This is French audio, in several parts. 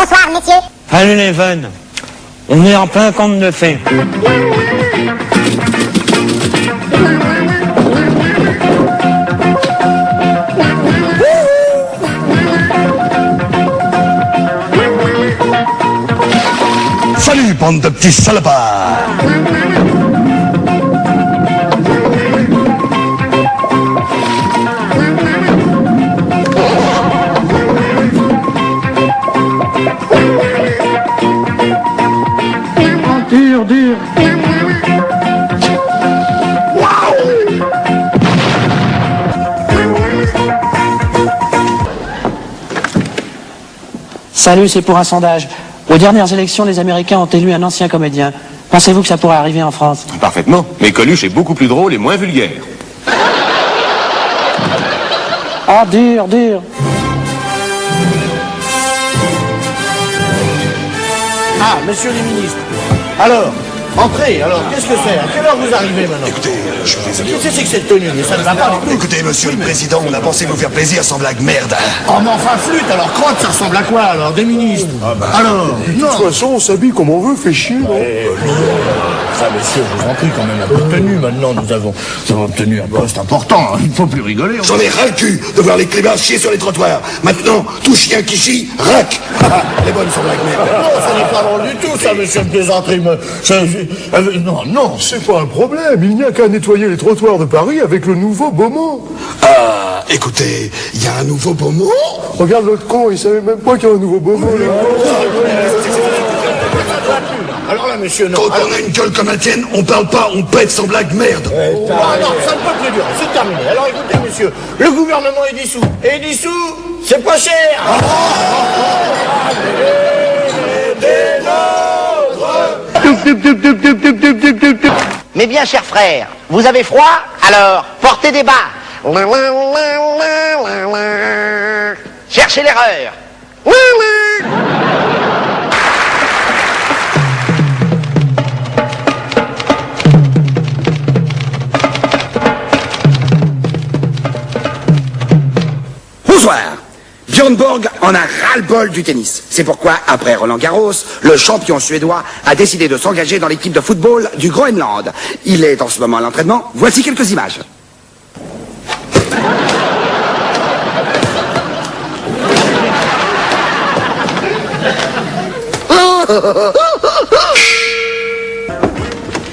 Bonsoir, messieurs. Salut les fun. On est en plein conte de fées. Salut, bande de petits salopards. Dur, dur. Salut, c'est pour un sondage. Aux dernières élections, les Américains ont élu un ancien comédien. Pensez-vous que ça pourrait arriver en France? Parfaitement. Mais Coluche est beaucoup plus drôle et moins vulgaire. Ah, dur, dur. Ah, monsieur le ministre. Alors, entrez, alors, qu'est-ce que c'est? À quelle heure vous arrivez maintenant? Écoutez, je suis désolé. Qu'est-ce que c'est que cette tenue? Ça ne va pas du tout. Écoutez, monsieur le président, on a pensé vous faire plaisir sans blague merde. Oh, mais enfin, flûte, alors crotte, ça ressemble à quoi, alors? Des ministres? Alors, De toute façon, on s'habille comme on veut, fait chier, non? ça, monsieur, je vous en prie, quand même, un peu de tenue, maintenant, nous avons obtenu un poste important, hein. Il ne faut plus rigoler. J'en ai ras le cul de voir les clébards chier sur les trottoirs. Maintenant, tout chien qui chie, rac. Les bonnes sans blague merde. Non, ça n'est pas drôle du tout, ça, monsieur le plaisanterie. Non, non. C'est pas un problème, il n'y a qu'à nettoyer les trottoirs de Paris avec le nouveau Beaumont. Ah, écoutez, il y a un nouveau beau mot. Regarde l'autre con, il savait même pas qu'il y a un nouveau Beaumont, là. Alors là, monsieur, non. Quand on a une gueule comme la tienne, on parle pas, on pète sans blague merde. Ah non, ça ne peut plus durer, c'est terminé. Alors écoutez, monsieur, le gouvernement est dissous. Et dissous, c'est pas cher. Mes bien chers frères, vous avez froid? Alors, portez des bas. Cherchez l'erreur. Bonsoir. Björn Borg en a ras-le-bol du tennis. C'est pourquoi, après Roland Garros, le champion suédois a décidé de s'engager dans l'équipe de football du Groenland. Il est en ce moment à l'entraînement. Voici quelques images.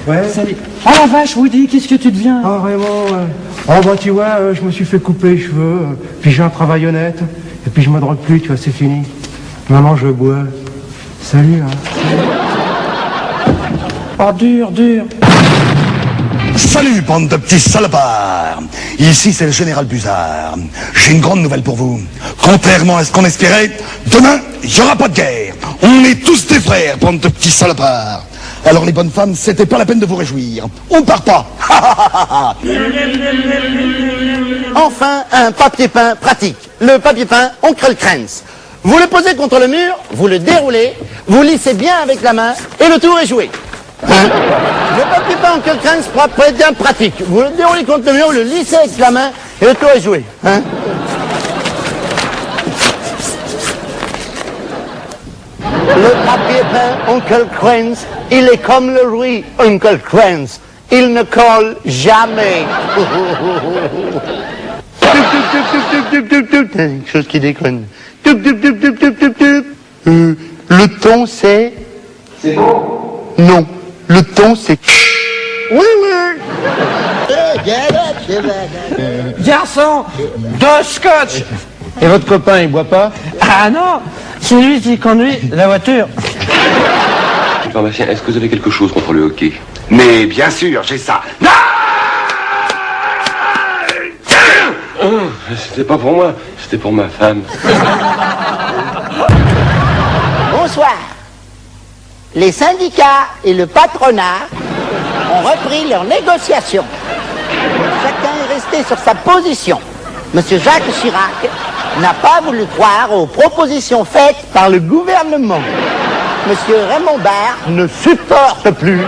Ouais. Salut. Oh la vache, Woody, qu'est-ce que tu deviens? Ah, vraiment, Oh, bah, tu vois, je me suis fait couper les cheveux, puis j'ai un travail honnête, et puis je me drogue plus, tu vois, c'est fini. Maintenant, je bois. Salut, hein. Oh, dur, dur. Salut, bande de petits salopards. Ici, c'est le général Buzard. J'ai une grande nouvelle pour vous. Contrairement à ce qu'on espérait, demain, il n'y aura pas de guerre. On est tous des frères, bande de petits salopards. Alors les bonnes femmes, c'était pas la peine de vous réjouir. On part pas. Enfin, un papier peint pratique. Le papier peint Oncle Kranz. Vous le posez contre le mur, vous le déroulez, vous lissez bien avec la main, et le tour est joué. Hein? Le papier peint Oncle Kranz est bien pratique. Vous le déroulez contre le mur, vous le lissez avec la main, et le tour est joué. Hein? Le papier peint Oncle Kranz, il est comme le riz Oncle Kranz. Il ne colle jamais. Quelque chose qui déconne. Le ton c'est... C'est bon. Non, le ton c'est... Oui, oui. Garçon, deux scotch. Et votre copain, il boit pas? Ah non, c'est lui qui conduit la voiture. Pharmacien, est-ce que vous avez quelque chose contre le hockey? Mais bien sûr, j'ai ça. Non! C'était pas pour moi, c'était pour ma femme. Bonsoir. Les syndicats et le patronat ont repris leurs négociations. Chacun est resté sur sa position. Monsieur Jacques Chirac n'a pas voulu croire aux propositions faites par le gouvernement. Monsieur Raymond Barre ne supporte plus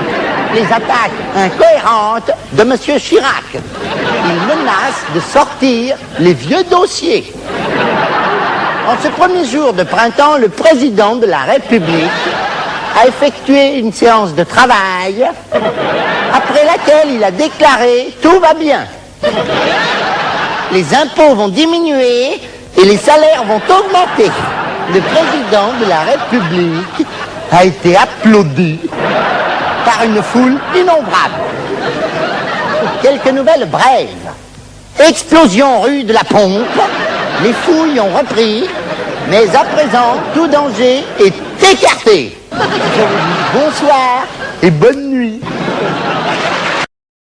les attaques incohérentes de Monsieur Chirac. Il menace de sortir les vieux dossiers. En ce premier jour de printemps, le président de la République a effectué une séance de travail après laquelle il a déclaré « Tout va bien ». Les impôts vont diminuer et les salaires vont augmenter. Le président de la République a été applaudi par une foule innombrable. Quelques nouvelles brèves. Explosion rue de la Pompe. Les fouilles ont repris, mais à présent, tout danger est écarté. Je vous dis bonsoir et bonne nuit.